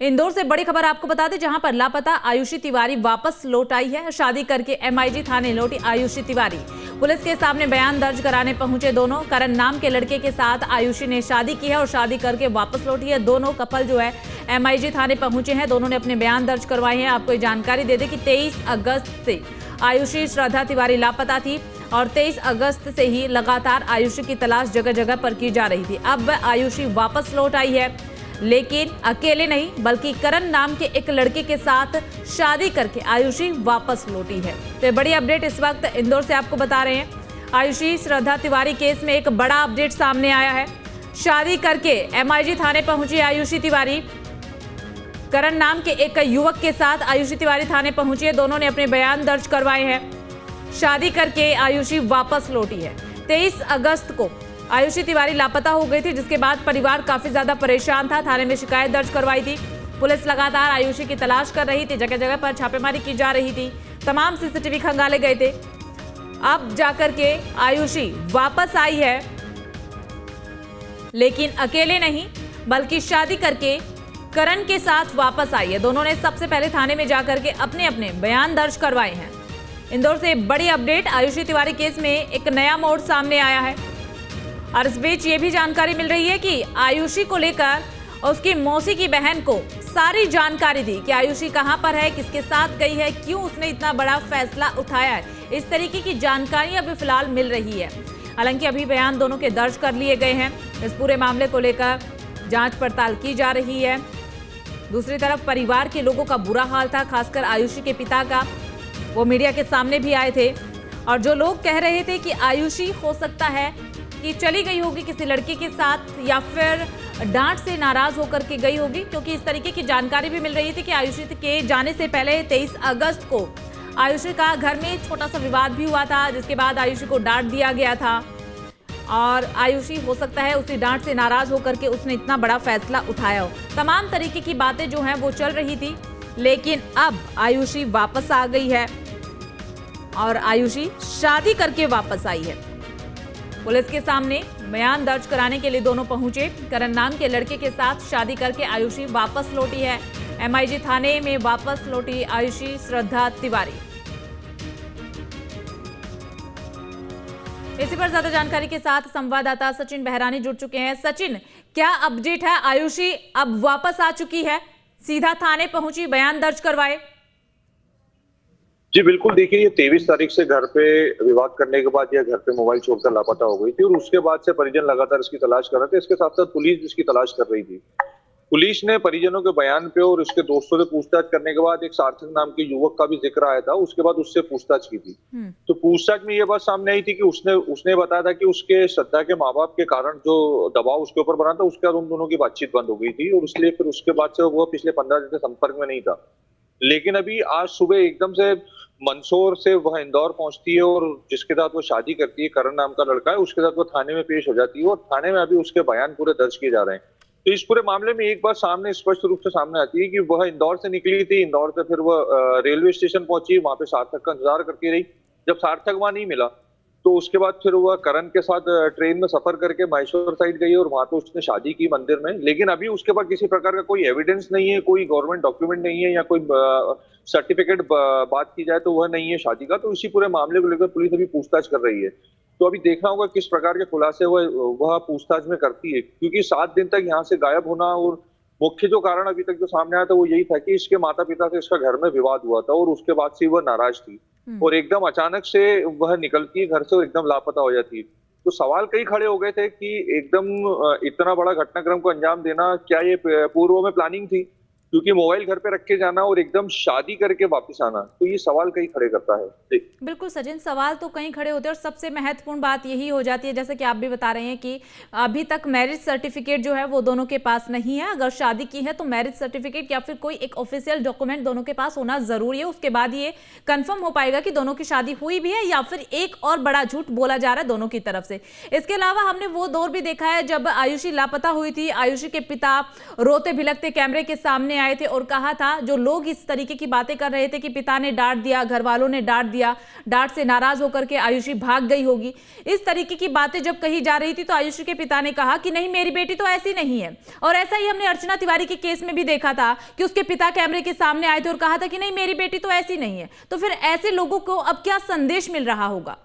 इंदौर से बड़ी खबर आपको बता दें, जहां पर लापता आयुषी तिवारी वापस लौट आई है। शादी करके एमआईजी थाने लौटी आयुषी तिवारी। पुलिस के सामने बयान दर्ज कराने पहुंचे दोनों। करण नाम के लड़के के साथ आयुषी ने शादी की है और शादी करके वापस लौटी है। दोनों कपल जो है एमआईजी थाने पहुंचे हैं। दोनों ने अपने बयान दर्ज करवाए हैं। आपको जानकारी दे दें कि 23 अगस्त से आयुषी श्रद्धा तिवारी लापता थी और 23 अगस्त से ही लगातार आयुषी की तलाश जगह जगह पर की जा रही थी। अब आयुषी वापस लौट आई है, लेकिन अकेले नहीं बल्कि करण नाम के एक लड़के के साथ शादी करके आयुषी वापस लौटी है। तो बड़ी अपडेट इस वक्त इंदौर से आपको बता रहे हैं। आयुषी श्रद्धा तिवारी केस में एक बड़ा अपडेट सामने आया है। शादी करके एमआईजी थाने पहुंची आयुषी तिवारी। करण नाम के एक युवक के साथ आयुषी तिवारी थाने पहुंची है। दोनों ने अपने बयान दर्ज करवाए हैं। शादी करके आयुषी वापस लौटी है। 23 अगस्त को आयुषी तिवारी लापता हो गई थी, जिसके बाद परिवार काफी ज्यादा परेशान था। थाने में शिकायत दर्ज करवाई थी। पुलिस लगातार आयुषी की तलाश कर रही थी। जगह जगह पर छापेमारी की जा रही थी। तमाम सीसीटीवी खंगाले गए थे। अब जाकर के आयुषी वापस आई है, लेकिन अकेले नहीं बल्कि शादी करके करण के साथ वापस आई है। दोनों ने सबसे पहले थाने में जाकर के अपने अपने बयान दर्ज करवाए हैं। इंदौर से बड़ी अपडेट। आयुषी तिवारी केस में एक नया मोड़ सामने आया है और इस बीच ये भी जानकारी मिल रही है कि आयुषी को लेकर उसकी मौसी की बहन को सारी जानकारी दी कि आयुषी कहां पर है, किसके साथ गई है, क्यों उसने इतना बड़ा फैसला उठाया है। इस तरीके की जानकारी अभी फिलहाल मिल रही है। हालांकि अभी बयान दोनों के दर्ज कर लिए गए हैं। इस पूरे मामले को लेकर जांच पड़ताल की जा रही है। दूसरी तरफ परिवार के लोगों का बुरा हाल था, खासकर आयुषी के पिता का। वो मीडिया के सामने भी आए थे और जो लोग कह रहे थे कि आयुषी हो सकता है कि चली गई होगी किसी लड़के के साथ या फिर डांट से नाराज होकर के गई होगी, क्योंकि इस तरीके की जानकारी भी मिल रही थी कि आयुषी के जाने से पहले 23 अगस्त को आयुषी का घर में छोटा सा विवाद भी हुआ था, जिसके बाद आयुषी को डांट दिया गया था और आयुषी हो सकता है उसी डांट से नाराज होकर के उसने इतना बड़ा फैसला उठाया हो। तमाम तरीके की बातें जो हैं वो चल रही थी, लेकिन अब आयुषी वापस आ गई है और आयुषी शादी करके वापस आई है। पुलिस के सामने बयान दर्ज कराने के लिए दोनों पहुंचे। करण नाम के लड़के के साथ शादी करके आयुषी वापस लौटी है। एमआईजी थाने में वापस लौटी आयुषी श्रद्धा तिवारी। इसी पर ज्यादा जानकारी के साथ संवाददाता सचिन बहरानी जुड़ चुके हैं। सचिन, क्या अपडेट है? आयुषी अब वापस आ चुकी है, सीधा थाने पहुंची, बयान दर्ज करवाए? जी बिल्कुल, देखिए ये 23 तारीख से घर पे विवाद करने के बाद यह घर पे मोबाइल छोड़कर लापता हो गई थी और उसके बाद से परिजन लगातार इसकी तलाश कर रहे थे। इसके साथ साथ पुलिस इसकी तलाश कर रही थी। पुलिस ने परिजनों के बयान पे और उसके दोस्तों से पूछताछ करने के बाद एक सार्थक नाम के युवक का भी जिक्र आया था। उसके बाद उससे पूछताछ की थी। तो पूछताछ में ये बात सामने आई थी कि उसने बताया था कि उसके श्रद्धा के माँ बाप के कारण जो दबाव उसके ऊपर बना था, उसके बाद उन दोनों की बातचीत बंद हो गई थी और इसलिए फिर उसके बाद से वो पिछले 15 दिन से संपर्क में नहीं था। लेकिन अभी आज सुबह एकदम से मंदसौर से वह इंदौर पहुंचती है और जिसके साथ वो शादी करती है, करण नाम का लड़का है, उसके साथ वो थाने में पेश हो जाती है और थाने में अभी उसके बयान पूरे दर्ज किए जा रहे हैं। तो इस पूरे मामले में एक बात सामने स्पष्ट रूप से सामने आती है कि वह इंदौर से निकली थी। इंदौर से फिर वह रेलवे स्टेशन पहुंची, वहां पे सार्थक का इंतजार करती रही। जब सार्थक वहां नहीं मिला तो उसके बाद फिर वह करण के साथ ट्रेन में सफर करके महेश्वर साइड गई और वहां पे उसने शादी की मंदिर में। लेकिन अभी उसके पास किसी प्रकार का कोई एविडेंस नहीं है, कोई गवर्नमेंट डॉक्यूमेंट नहीं है या कोई सर्टिफिकेट बात की जाए तो वह नहीं है शादी का। तो इसी पूरे मामले को लेकर पुलिस अभी पूछताछ कर रही है। तो अभी देखना होगा किस प्रकार के खुलासे वह पूछताछ में करती है, क्योंकि 7 दिन तक यहाँ से गायब होना और मुख्य जो कारण अभी तक जो सामने आया था वो यही था कि इसके माता पिता से इसका घर में विवाद हुआ था और उसके बाद से वह नाराज थी और एकदम अचानक से वह निकलती है घर से और एकदम लापता हो जाती है। तो सवाल कई खड़े हो गए थे कि एकदम इतना बड़ा घटनाक्रम को अंजाम देना, क्या ये पूर्व में प्लानिंग थी? क्योंकि मोबाइल घर पे रख के जाना और एकदम शादी करके वापस आना, तो ये सवाल कहीं खड़े करता है। बिल्कुल सचिन, सवाल तो कहीं खड़े होते हैं और सबसे महत्वपूर्ण बात यही हो जाती है, जैसे कि आप भी बता रहे हैं कि अभी तक मैरिज सर्टिफिकेट जो है वो दोनों के पास नहीं है। अगर शादी की है तो मैरिज सर्टिफिकेट या फिर कोई एक ऑफिशियल डॉक्यूमेंट दोनों के पास होना जरूरी है। उसके बाद ये कंफर्म हो पाएगा कि दोनों की शादी हुई भी है या फिर एक और बड़ा झूठ बोला जा रहा है दोनों की तरफ से। इसके अलावा हमने वो दौर भी देखा है जब आयुषी लापता हुई थी। आयुषी के पिता रोते भिलकते कैमरे के सामने आए थे और कहा था, जो लोग इस तरीके की बातें कर रहे थे कि पिता ने डांट दिया, घर वालों ने डांट दिया, डांट से नाराज होकर के आयुषी भाग गई होगी, इस तरीके की बातें जब कही जा रही थी तो आयुषी के पिता ने कहा कि नहीं, मेरी बेटी तो ऐसी नहीं है। और ऐसा ही हमने अर्चना तिवारी के केस में भी देखा था कि उसके पिता कैमरे के सामने आए थे और कहा था कि नहीं, मेरी बेटी तो ऐसी नहीं है। तो फिर ऐसे लोगों को अब क्या संदेश मिल रहा होगा?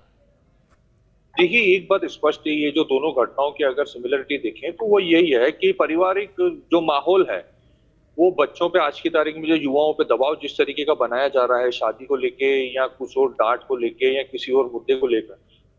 देखिए, एक बात स्पष्ट है, ये जो दोनों घटनाओं की अगर सिमिलरिटी देखें तो वो यही है कि पारिवारिक जो माहौल है वो बच्चों पे आज की तारीख में जो युवाओं पे दबाव जिस तरीके का बनाया जा रहा है शादी को लेके या कुछ और डांट को लेके या किसी और मुद्दे को लेकर,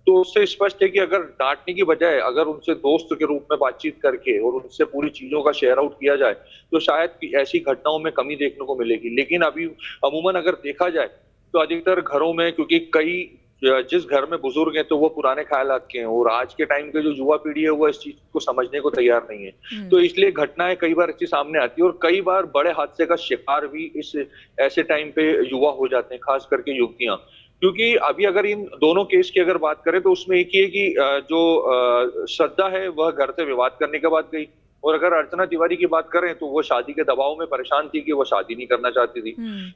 तो उससे स्पष्ट है कि अगर डांटने की बजाय अगर उनसे दोस्त के रूप में बातचीत करके और उनसे पूरी चीजों का शेयर आउट किया जाए तो शायद ऐसी घटनाओं में कमी देखने को मिलेगी। लेकिन अभी अमूमन अगर देखा जाए तो अधिकतर घरों में, क्योंकि कई जिस घर में बुजुर्ग हैं तो वो पुराने ख्यालात के हैं और आज के टाइम के जो युवा पीढ़ी है वो इस चीज को समझने को तैयार नहीं है, तो इसलिए घटनाएं कई बार अच्छी सामने आती है और कई बार बड़े हादसे का शिकार भी इस ऐसे टाइम पे युवा हो जाते हैं, खास करके युवतियां। क्योंकि अभी अगर इन दोनों केस की अगर बात करें तो उसमें एक ही है कि जो श्रद्धा है वह घर से विवाद करने के बाद गई, और अगर अर्चना तिवारी की बात करें तो वो शादी के दबाव में परेशान थी कि वो शादी नहीं करना चाहती थी।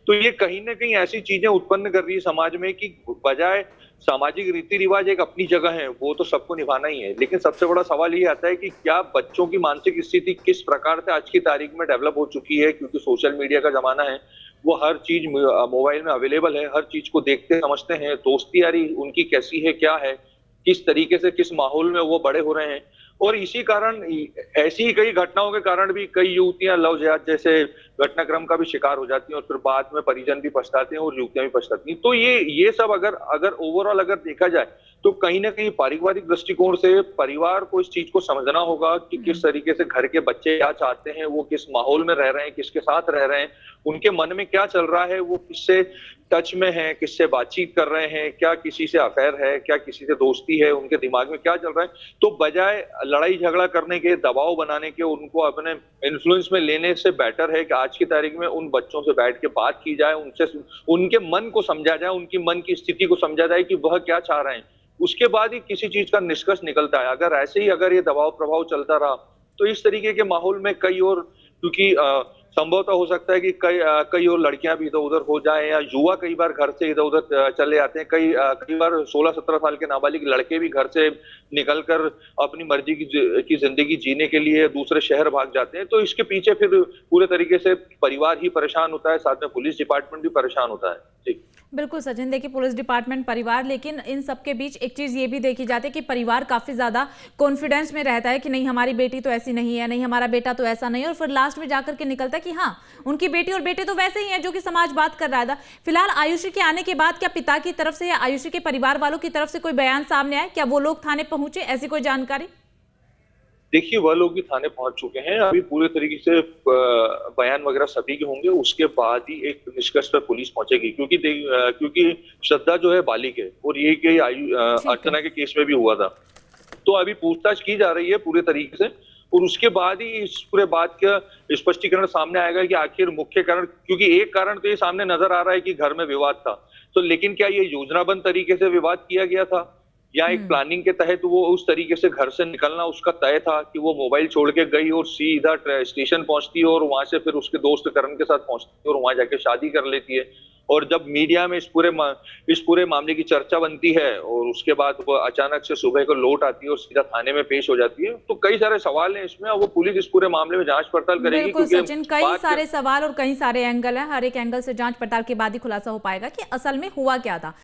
तो ये कहीं ना कहीं ऐसी चीजें उत्पन्न कर रही है समाज में कि बजाय सामाजिक रीति रिवाज एक अपनी जगह है, वो तो सबको निभाना ही है, लेकिन सबसे बड़ा सवाल ये आता है कि क्या बच्चों की मानसिक स्थिति किस प्रकार से आज की तारीख में डेवलप हो चुकी है, क्योंकि सोशल मीडिया का जमाना है, वो हर चीज मोबाइल में अवेलेबल है, हर चीज को देखते समझते हैं, दोस्ती यारी उनकी कैसी है, क्या है, किस तरीके से किस माहौल में वो बड़े हो रहे हैं। और इसी कारण ऐसी ही कई घटनाओं के कारण भी कई युवतियां लव जिहाद जैसे घटनाक्रम का भी शिकार हो जाती हैं और फिर बाद में परिजन भी पछताते हैं और युवतियां भी पछताती हैं। तो ये सब अगर ओवरऑल अगर देखा जाए तो कहीं ना कहीं पारिवारिक दृष्टिकोण से परिवार को इस चीज को समझना होगा कि किस तरीके से घर के बच्चे क्या चाहते हैं, वो किस माहौल में रह रहे हैं, किसके साथ रह रहे हैं, उनके मन में क्या चल रहा है, वो किससे टच में है, किससे बातचीत कर रहे हैं, क्या किसी से अफेयर है, क्या किसी से दोस्ती है, उनके दिमाग में क्या चल रहा है। तो बजाय लड़ाई झगड़ा करने के, दबाव बनाने के, उनको अपने इन्फ्लुएंस में लेने से बेटर है कि आज की तारीख में उन बच्चों से बैठ के बात की जाए, उनसे उनके मन को समझा जाए, उनकी मन की स्थिति को समझा जाए कि वह क्या चाह रहे हैं, उसके बाद ही किसी चीज का निष्कर्ष निकलता है। अगर ऐसे ही अगर ये दबाव प्रभाव चलता रहा तो इस तरीके के माहौल में कई और, क्योंकि संभवतः हो सकता है कि कई और लड़कियां भी इधर उधर हो जाएं या युवा कई बार घर से इधर उधर चले जाते हैं, कई बार 16-17 साल के नाबालिग लड़के भी घर से निकलकर अपनी मर्जी की जिंदगी जीने के लिए दूसरे शहर भाग जाते हैं। तो इसके पीछे फिर पूरे तरीके से परिवार ही परेशान होता है, साथ में पुलिस डिपार्टमेंट भी परेशान होता है। जी बिल्कुल सचिन, देखिए पुलिस डिपार्टमेंट, परिवार, लेकिन इन सबके बीच एक चीज ये भी देखी जाती है कि परिवार काफी ज्यादा कॉन्फिडेंस में रहता है कि नहीं, हमारी बेटी तो ऐसी नहीं है, नहीं हमारा बेटा तो ऐसा नहीं है, और फिर लास्ट में जाकर के निकलता है कि हाँ, उनकी बेटी और बेटे तो वैसे ही हैं जो कि समाज बात कर रहा था। फिलहाल आयुषी के आने के बाद क्या पिता की तरफ से या आयुषी के परिवार वालों की तरफ से कोई बयान सामने आया? क्या वो लोग थाने पहुंचे, ऐसी कोई जानकारी? देखिए, वह लोग भी थाने पहुंच चुके हैं, अभी पूरे तरीके से बयान वगैरह सभी के होंगे, उसके बाद ही एक निष्कर्ष पर पुलिस पहुंचेगी, क्योंकि श्रद्धा जो है बालिग है और ये कि अर्चना के केस में भी हुआ था। तो अभी पूछताछ की जा रही है पूरे तरीके से और उसके बाद ही इस पूरे बात का स्पष्टीकरण सामने आएगा कि आखिर मुख्य कारण, क्योंकि एक कारण तो ये सामने नजर आ रहा है कि घर में विवाद था, तो लेकिन क्या ये योजनाबद्ध तरीके से विवाद किया गया था या एक प्लानिंग के तहत वो उस तरीके से घर से निकलना उसका तय था कि वो मोबाइल छोड़ के गई और सीधा स्टेशन पहुंचती है और वहां से फिर उसके दोस्त करण के साथ पहुंचती है और वहां जाके शादी कर लेती है। और जब मीडिया में इस पूरे मामले की चर्चा बनती है और उसके बाद वो अचानक से सुबह को लौट आती है और सीधा थाने में पेश हो जाती है, तो कई सारे सवाल हैं इसमें और वो पुलिस इस पूरे मामले में जांच पड़ताल करेगी। बिल्कुल सचिन, कई सारे सवाल और कई सारे एंगल है, हर एक एंगल से जांच पड़ताल के बाद ही खुलासा हो पाएगा कि असल में हुआ क्या था।